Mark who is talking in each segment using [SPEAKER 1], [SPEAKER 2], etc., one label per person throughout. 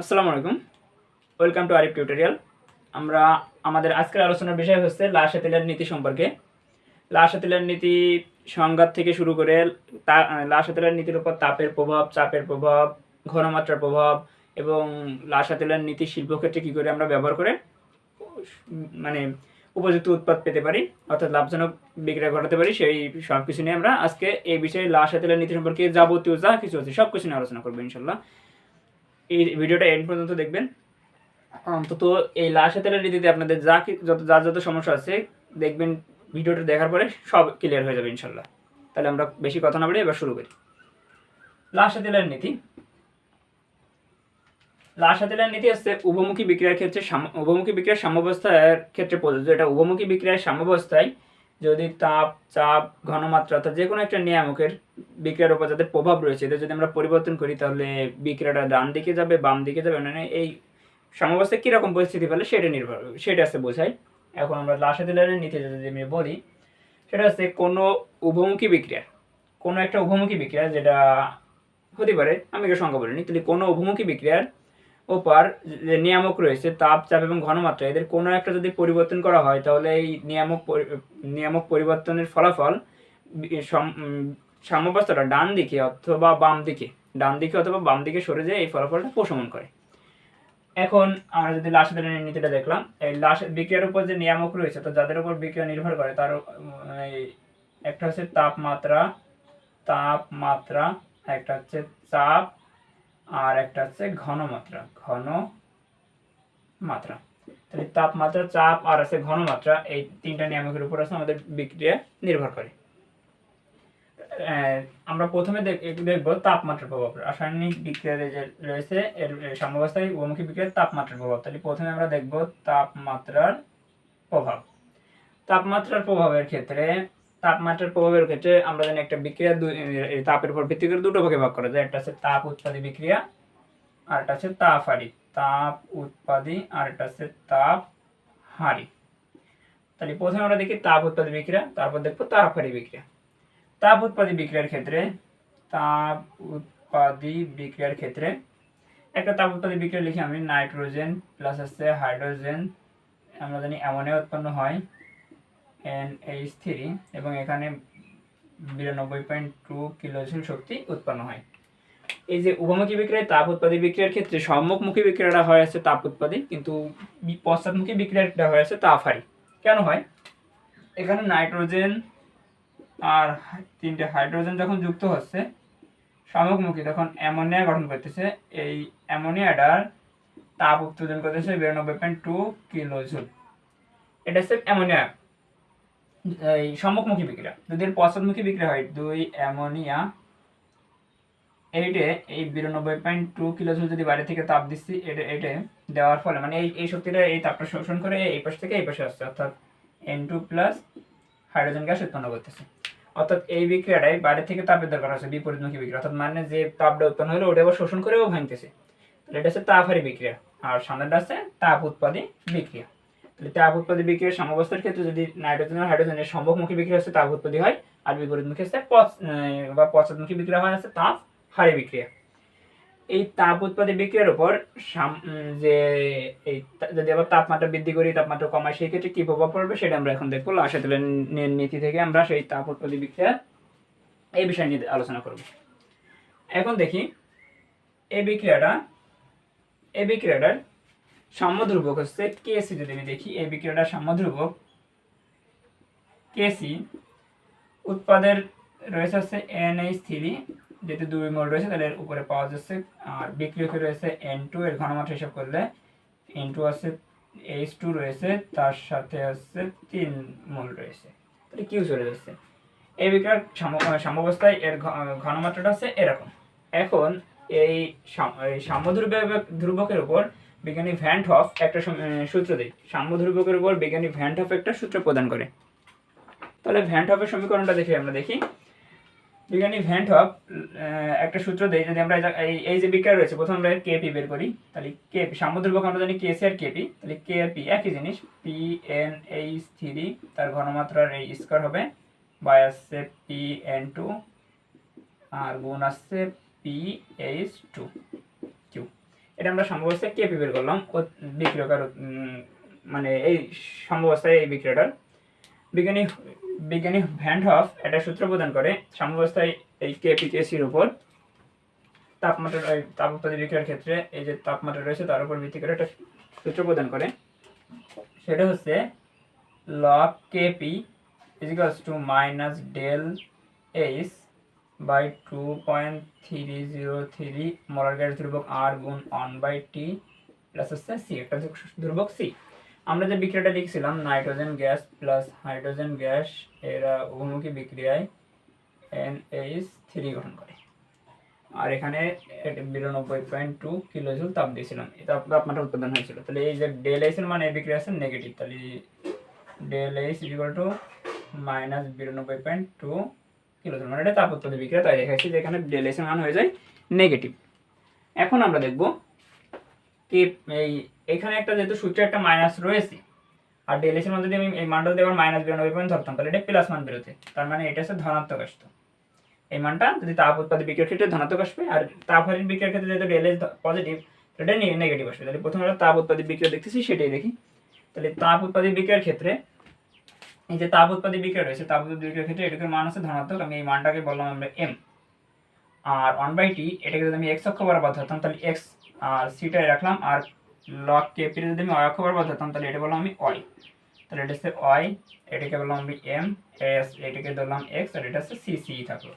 [SPEAKER 1] আসসালামু আলাইকুম, welcome to Arif tutorial. আমরা আমাদের আজকের আলোচনার বিষয় হচ্ছে লা-শাতিলের নীতি সম্পর্কে। লা-শাতিলের নীতি সংজ্ঞা থেকে শুরু করে লা-শাতিলের নীতির উপর তাপের প্রভাব, চাপের প্রভাব, ঘনমাত্রার প্রভাব এবং লা-শাতিলের নীতি শিল্পক্ষেত্রে কী করে আমরা ব্যবহার করে মানে উপযুক্ত উৎপাদ পেতে পারি, অর্থাৎ লাভজনক বিক্রয় ঘটাতে পারি, সেই সব কিছু নিয়ে আমরা আজকে এই বিষয়ে লা-শাতিলের নীতি সম্পর্কে যাবতীয় যা কিছু আছে সব কিছু নিয়ে আলোচনা করবো ইনশাল্লাহ। এই ভিডিওটা এন্ড পর্যন্ত দেখবেন। অন্তত এই লা-শাতিলের নীতিতে আপনাদের যত সমস্যা আছে দেখবেন ভিডিওটা দেখার পরে সব ক্লিয়ার হয়ে যাবে ইনশাল্লাহ। তাহলে আমরা বেশি কথা না বলে এবার শুরু করি। লা-শাতিলের নীতি লা-শাতিলের নীতি হচ্ছে উভমুখী বিক্রিয়ার ক্ষেত্রে উভমুখী বিক্রিয়ার সাম্যাবস্থার ক্ষেত্রে প্রযোজ্য। এটা উভমুখী বিক্রিয়ার সাম্যাবস্থায় যদি তাপ, চাপ, ঘনমাত্রা অর্থাৎ যে কোনো একটা নিয়ামকের বিক্রিয়ার উপর যাদের প্রভাব রয়েছে এদের যদি আমরা পরিবর্তন করি তাহলে বিক্রিয়াটা ডান দিকে যাবে, বাম দিকে যাবে, মানে এই সাম্যাবস্থায় কীরকম পরিস্থিতি পেলে সেটা আছে বোঝায়। এখন আমরা লা-শাতিলের নীতি যদি আমি বলি সেটা হচ্ছে কোনো একটা উভমুখী বিক্রিয়া যেটা হতে পারে, আমি একে সংজ্ঞা বলিনি, তাহলে কোনো উভমুখী বিক্রিয়ার ওপর যে নিয়ামক রয়েছে তাপ, চাপ এবং ঘনমাত্রা এদের কোনো একটা যদি পরিবর্তন করা হয় তাহলে এই নিয়ামক পরিবর্তনের ফলাফল সাম্যাবস্থাটা ডান দিকে অথবা বাম দিকে সরে যায়, এই ফলাফলটা প্রশমন করে। এখন আমরা যদি লা-শাতিলের নীতিটা দেখলাম, এই বিক্রিয়ার উপর যে নিয়ামক রয়েছে তো যাদের উপর বিক্রিয়া নির্ভর করে তার একটা হচ্ছে তাপমাত্রা, একটা হচ্ছে চাপ, আর একটা হচ্ছে ঘনমাত্রা। তাহলে তাপমাত্রা, চাপ আর আছে ঘনমাত্রা, এই তিনটা নিয়ামকের উপর আছে আমাদের বিক্রিয়া নির্ভর করে। আমরা প্রথমে দেখব তাপমাত্রার প্রভাব। রাসায়নিক বিক্রিয়ার যে রয়েছে এর সাম্যাবস্থায় উভমুখী বিক্রিয়ার তাপমাত্রার প্রভাব। তাহলে প্রথমে আমরা দেখব তাপমাত্রার প্রভাব। তাপমাত্রার প্রভাবের ক্ষেত্রে আমরা জানি একটা বিক্রিয়া তাপের উপর ভিত্তি করে দুটো ভাগে ভাগ করা যায়। একটা হচ্ছে তাপ উৎপাদী বিক্রিয়া আর একটা হচ্ছে তাপ হারি। তাপ উৎপাদী আর একটা হচ্ছে তাপ হারি। তাহলে প্রথমে আমরা দেখি তাপ উৎপাদী বিক্রিয়া, তারপর দেখবো তাপ হারি বিক্রিয়া। তাপ উৎপাদী বিক্রিয়ার ক্ষেত্রে একটা তাপ উৎপাদী বিক্রিয়া লিখি আমি, নাইট্রোজেন প্লাস হচ্ছে হাইড্রোজেন, আমরা জানি অ্যামোনিয়া উৎপন্ন হয় NH3 এবং এখানে 92.2 কিলোজুল শক্তি উৎপন্ন হয়। এই যে উভমুখী বিক্রিয়ায় তাপ উৎপাদী বিক্রিয়ার ক্ষেত্রে সম্মুখমুখী বিক্রিয়াটা হয় আছে তাপ উৎপাদী, কিন্তু পশ্চাৎমুখী বিক্রিয়াটা হয় আছে তাপ হারি। কেন হয়? এখানে নাইট্রোজেন আর তিনটে হাইড্রোজেন যখন যুক্ত হচ্ছে সম্মুখমুখী তখন অ্যামোনিয়া গঠন করতেছে। এই অ্যামোনিয়াটার তাপ উৎপাদন করতেছে 92.2 কিলোজুল। এটা হচ্ছে অ্যামোনিয়া এই সম্মুখমুখী বিক্রিয়া। যদি এর পশ্চাৎমুখী বিক্রিয়া হয়, 2 অ্যামোনিয়া এইটে এই 92.2 কিলোজুল যদি বাইরে থেকে তাপ দিচ্ছি এটা দেওয়ার ফলে মানে এই শক্তিটা এই তাপটা শোষণ করে এই পাশ থেকে এই পাশে আসছে, অর্থাৎ N2 প্লাস হাইড্রোজেন গ্যাস উৎপন্ন করতেছে। অর্থাৎ এই বিক্রিয়াটাই বাইরে থেকে তাপের দরকার আছে, বিপরীতমুখী বিক্রিয়া, অর্থাৎ মানে যে তাপটা উৎপন্ন হলো ওটা আবার শোষণ করেও ভাঙতেছে। তাহলে এটা হচ্ছে তাপহারী বিক্রিয়া, আর সামনেটা আছে তাপ উৎপাদী বিক্রিয়া। তাহলে তাপ উৎপাদী বিক্রিয়ার সাম্যাবস্থার ক্ষেত্রে যদি নাইট্রোজেন আর হাইড্রোজেনের সম্মুখমুখী বিক্রিয়া হচ্ছে তাপ উৎপাদী হয়, আর বিপরীতমুখী হচ্ছে পশ্চাৎমুখী বিক্রিয়া হয় আছে তাপ হারি বিক্রিয়া। এই তাপ উৎপাদী বিক্রিয়ার উপর যে এই যদি আবার তাপমাত্রা বৃদ্ধি করি, তাপমাত্রা কমাই, সেই ক্ষেত্রে কি প্রভাব পড়বে সেটা আমরা এখন দেখবো। লা-শাতিলের নীতি থেকে আমরা সেই তাপ উৎপাদী বিক্রিয়া এই বিষয় নিয়ে আলোচনা করব। এখন দেখি এই বিক্রিয়াটার সাম্য ধ্রুবক হচ্ছে কেসি। যদি আমি দেখি এই বিক্রিয়াটার সাম্য ধ্রুবক কেসি, উৎপাদের রয়েছে হচ্ছে NH3, যেহেতু 2 মোল রয়েছে তাহলে এর উপরে পাওয়া যাচ্ছে, আর বিক্রিয়কে রয়েছে N2, এর ঘনমাত্রা হিসাব করলে N2 আছে, H2 রয়েছে, তার সাথে আছে 3 মোল রয়েছে, তাহলে কিউ চলে যাচ্ছে। এই বিক্রিয়ার সাম্যাবস্থায় এর ঘনমাত্রাটা আছে এরকম। এখন এই সাম্য ধ্রুবকের উপর বিজ্ঞানী ভ্যান হফ একটা সূত্র দেয়। সাম্য ধ্রুবকের উপর বিজ্ঞানী ভ্যান হফ একটা সূত্র প্রদান করে। তাহলে ভ্যান হফের সমীকরণটা আমরা দেখি। বিজ্ঞানী ভ্যান হফ একটা সূত্র দেয়, যদি আমরা এই যে বিক্রিয়া রয়েছে প্রথমে আমরা কেপি বের করি, তাহলে কেপি সাম্য ধ্রুবক আমরা জানি কেসি আর কেপি, তাহলে কেপি একই জিনিস, PnH3 তার ঘনমাত্রার এই স্কয়ার হবে বাই আসছে PN2 আর গুণ আসছে PH2 কিউ। এটা আমরা সাম্যাবস্থায় কেপি বের করলাম বিক্রিয়কার মানে এই সাম্যাবস্থায় এই বিক্রিয়াটার বিজ্ঞানী বিজ্ঞানী ভ্যান হফ একটা সূত্র প্রদান করে সাম্যাবস্থায় এই কেপিকেসির উপর তাপমাত্রা তাপ উৎপাদী বিক্রিয়ার ক্ষেত্রে এই যে তাপমাত্রা রয়েছে তার উপর ভিত্তি করে একটা সূত্র প্রদান করে, সেটা হচ্ছে log kp is equals to minus del h by 2.303 molar gas ধ্রুবক r গুণ 1/t প্লাস হচ্ছে c একটা ধ্রুবক c। আমরা যে বিক্রিয়াটা লিখছিলাম nitrogen gas plus hydrogen gas এরা উভমুখী বিক্রিয়ায় NH3 গঠন করে, আর এখানে 92.2 কিলোজুল তাপ দিয়েছিলাম, এটা তাপমাত্রা উৎপাদন হয়েছিল। তাহলে এই যে ডেল এইচ এর মানে এই বিক্রিয়া আছে নেগেটিভ, তাহলে del H equal to minus 92.2 kilojoule, মানে এটা তাপ উৎপাদী বিক্রিয়া, তাই দেখাচ্ছি যে এখানে ডেল এইচ এর মান হয়ে যায় নেগেটিভ। এখন আমরা দেখব কি এখানে একটা যেহেতু সূত্রে একটা মাইনাস রয়েছে আর ডেল এইচ এর মান যদি আমি এই মানটা যদি আবার মাইনাস 92 ধরতাম তাহলে এটা প্লাস মান বেরোতে, তার মানে এটা হচ্ছে ধনাত্মক আসতো। এই মানটা যদি তাপ উৎপাদী বিক্রিয়ার ক্ষেত্রে ধনাত্মক আসবে আর তাপহারী বিক্রিয়ার ক্ষেত্রে যেহেতু ডেল এইচ পজিটিভ এটা নেগেটিভ আসবে। তাহলে প্রথমে আমরা তাপ উৎপাদী বিক্রিয়া দেখতেছি সেটাই দেখি। তাহলে তাপ উৎপাদী বিক্রিয়ার ক্ষেত্রে এই যে তাপ উৎপাদী বিক্রিয়া রয়েছে, তাপ উৎপাদী বিক্রিয়ার ক্ষেত্রে এটার মান আছে ধনাত্মক, আমি এই মানটাকে বললাম আমরা m, আর 1/t এটাকে যদি আমি x অক্ষ বরাবর ধরতাম তাহলে x আর সিটাই রাখলাম, আর log kp যদি আমি y অক্ষ বরাবর ধরতাম তাহলে এটা বললাম আমি y, তাহলে এটা হচ্ছে y, এটাকে বললাম আমি m, এটাকে ধরলাম x, আর এটা হচ্ছে c থাকলো।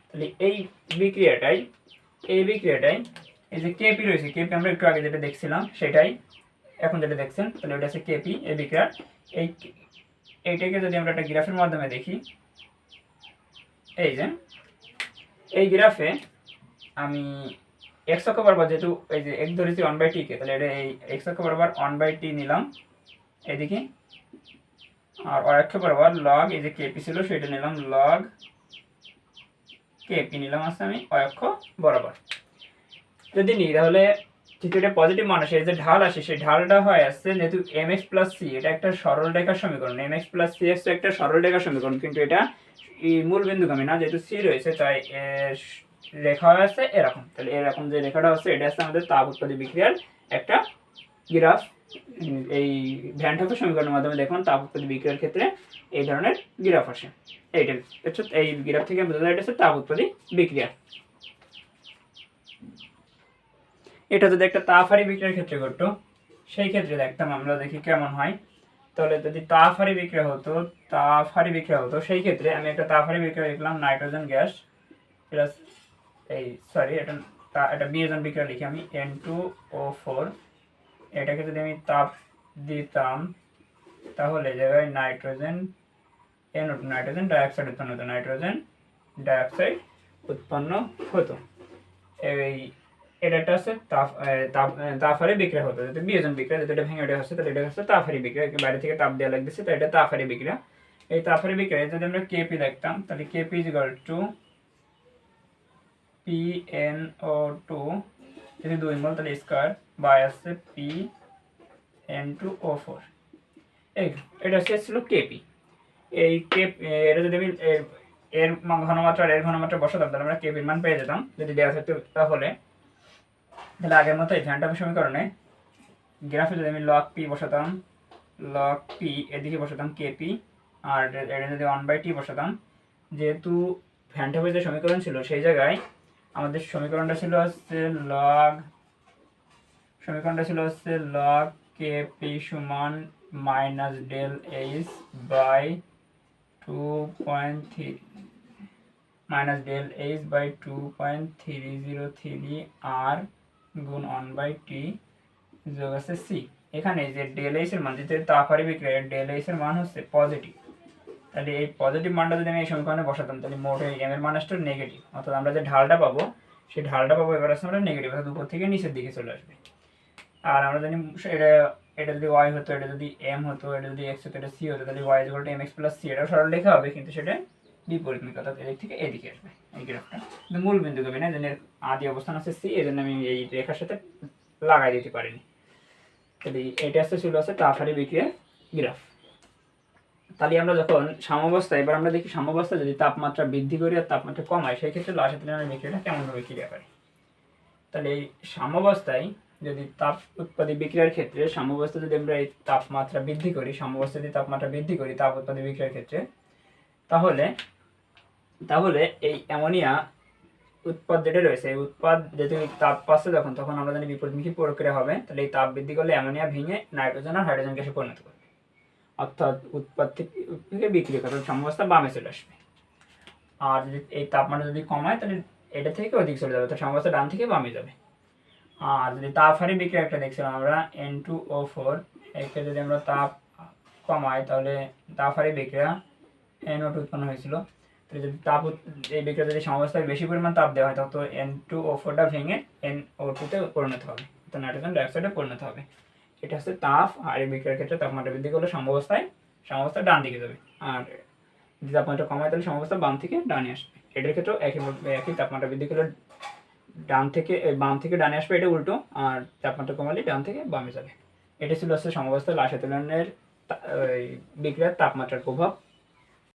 [SPEAKER 1] তাহলে এই বিক্রিয়াটাই এই যে কেপি রয়েছে, কেপি আমরা একটু আগে যেটা দেখছিলাম সেটাই এখন যেটা দেখছেন, তাহলে ওটা হচ্ছে কেপি এই বিক্রিয়ার। এইটাকে যদি আমরা একটা গ্রাফের মাধ্যমে দেখি, এই যে এই গ্রাফে আমি x অক্ষ বরাবর যেহেতু এই যে x ধরেছি 1/t কে, তাহলে এটা এই x অক্ষ বরাবর 1/t নিলাম এদিকে, আর y অক্ষ বরাবর log এই যে কেপি ছিল সেটা নিলাম log কেপি নিলাম আছে আমি y অক্ষ বরাবর। যদি নিই তাহলে যেহেতু এটা পজিটিভ মান আসে, যে ঢাল আসে সেই ঢালটা হয় আসছে যেহেতু mx প্লাস c এটা একটা সরল রেখার সমীকরণ, mx প্লাস cx তো একটা সরল রেখার সমীকরণ, কিন্তু এটা মূল বিন্দুগামী না, যেহেতু c রয়েছে তাই রেখা আছে এরকম। তাহলে এরকম যে রেখাটা আছে এটা হচ্ছে আমাদের তাপ উৎপাদী বিক্রিয়ার একটা গ্রাফ। এই ভ্যান হফের সমীকরণের মাধ্যমে দেখুন তাপ উৎপাদী বিক্রিয়ার ক্ষেত্রে এই ধরনের গ্রাফ আসে। এইটা এই গ্রাফ থেকে বোঝা যায় এটা হচ্ছে তাপ উৎপাদী বিক্রিয়া। এটা যদি একটা তাপহারী বিক্রিয়ার ক্ষেত্রে ঘটতো সেই ক্ষেত্রে দেখতাম আমরা, দেখি কেমন হয়। তাহলে যদি তাপহারী বিক্রিয়া হতো সেই ক্ষেত্রে আমি একটা তাপহারী বিক্রিয়া লিখলাম নাইট্রোজেন গ্যাস প্লাস এটা বিয়োজন বিক্রিয়া লিখি আমি N2O4, এটাকে যদি আমি তাপ দিতাম তাহলে জায়গায় নাইট্রোজেন ডাইঅক্সাইড উৎপন্ন হতো। এটা হচ্ছে তাপহারী বিক্রিয়া হতো, যেটা বিয়োজন বিক্রিয়া, যেটা ভেঙে ওঠা হচ্ছে তাহলে এটা হচ্ছে তাপহারী বিক্রিয়া, বাইরে থেকে তাপ দেওয়া লাগতেছে তাই এটা তাপহারী বিক্রিয়া। এই তাপহারী বিক্রিয়ায় যদি আমরা কেপি দেখতাম তাহলে KP is equal to PnO2 যদি 2 মোল তাহলে স্কয়ার বাই আসছে Pn2O4। এটা ছিল কেপি। এই এটা যদি আমি এর ঘনমাত্রা বসাতাম তাহলে আমরা কেপির মান পেয়ে যেতাম যদি দেওয়া থাকতো। তাহলে আগের মতো এই ভ্যান হফের সমীকরণে গ্রাফে যদি আমি log p বসাতাম, log p এদিকে বসাতাম কেপি, আর এটা যদি 1/t বসাতাম, যেহেতু ভ্যান হফের যে সমীকরণ ছিল সেই জায়গায় আমাদের সমীকরণটা ছিল হচ্ছে log kp সমান minus del H by 2.303 r গুণ 1/t যোগ আছে c। এখানে যে ডেল এইচ এর মান, যেহেতু তাপহারী বিক্রিয়ার ডেল এইচ এর মান হচ্ছে পজিটিভ, তাহলে এই পজিটিভ মানটা যদি আমি এই সমীকরণে বসাতাম তাহলে মোট m এর মান আসছে নেগেটিভ, অর্থাৎ আমরা যে ঢালটা পাবো সেই ঢালটা পাবো এবার আসছে আমরা নেগেটিভ, অর্থাৎ উপর থেকে নিচের দিকে চলে আসবে। আর আমরা জানি এটা যদি y হতো, এটা যদি m হতো, এটা যদি x হতো, এটা c হতো, তাহলে y mx প্লাস c এটা সরল রেখা হবে, কিন্তু সেটা বিপরীতমুখী, অর্থাৎ এদিক থেকে এদিকে আসবে এই গ্রাফটা। কিন্তু মূল বিন্দুগামী না, যেন আদি অবস্থান আছে c, এই জন্য আমি এই রেখার সাথে লাগাই দিতে পারিনি। তাহলে এটা ছিল তাপহারী বিক্রিয়ার গ্রাফ। তাহলে আমরা যখন সাম্যাবস্থায়, এবার আমরা দেখি সাম্যাবস্থায় যদি তাপমাত্রা বৃদ্ধি করি আর তাপমাত্রা কমায় সেই ক্ষেত্রে লাসের বিক্রিয়াটা কেমনভাবে ক্রিয়া করে। তাহলে এই সাম্যাবস্থায় যদি তাপ উৎপাদী বিক্রিয়ার ক্ষেত্রে সাম্যাবস্থা যদি আমরা এই তাপমাত্রা বৃদ্ধি করি, সাম্যাবস্থা যদি তাপমাত্রা বৃদ্ধি করি তাপ উৎপাদী বিক্রিয়ার ক্ষেত্রে, তাহলে তাহলে এই অ্যামোনিয়া উৎপাদ যেটা রয়েছে, এই উৎপাদ যেহেতু তাপ পাচ্ছে যখন, তখন আমরা জানি বিপরীতমুখী প্রক্রিয়া হবে। তাহলে এই তাপ বৃদ্ধি করলে অ্যামোনিয়া ভেঙে নাইট্রোজেন আর হাইড্রোজেন গ্যাসে পরিণত করবে, অর্থাৎ উৎপাদ থেকে বিক্রিয়া করে সাম্যাবস্থা বামে চলে আসবে। আর যদি এই তাপমাত্রা যদি কমায় তাহলে এটা থেকে ওদিকে চলে যাবে, তো সাম্যাবস্থা ডান থেকে বামে যাবে। আর যদি তাপ হারি বিক্রিয়া একটা দেখছিলাম আমরা N2O4, একে যদি আমরা তাপ কমাই তাহলে তাপ হারি বিক্রিয়া NO2 উৎপন্ন হয়েছিল। তো যদি তাপ এই বিক্রিয়া যদি সাম্যাবস্থায় বেশি পরিমাণ তাপ দেওয়া হয় তখন তো N2O4টা ভেঙে NO2-তে পরিণত হবে, তো নাইট্রোজেন ডাইঅক্সাইডে পরিণত হবে। এটা হচ্ছে তাপ হারি বিক্রিয়ার ক্ষেত্রে তাপমাত্রা বৃদ্ধি করলে সাম্যাবস্থা ডান দিকে যাবে, আর যদি তাপমাত্রা কমায় তাহলে সাম্যাবস্থা বাম থেকে ডানে আসবে। এটার ক্ষেত্রেও একই তাপমাত্রা বৃদ্ধি করলে বাম থেকে ডানে আসবে, এটা উল্টো, আর তাপমাত্রা কমালে ডান থেকে বামে যাবে। এটা ছিল হচ্ছে সাম্যাবস্থা লাসা তুলনের বিক্রিয়ার তাপমাত্রার প্রভাব।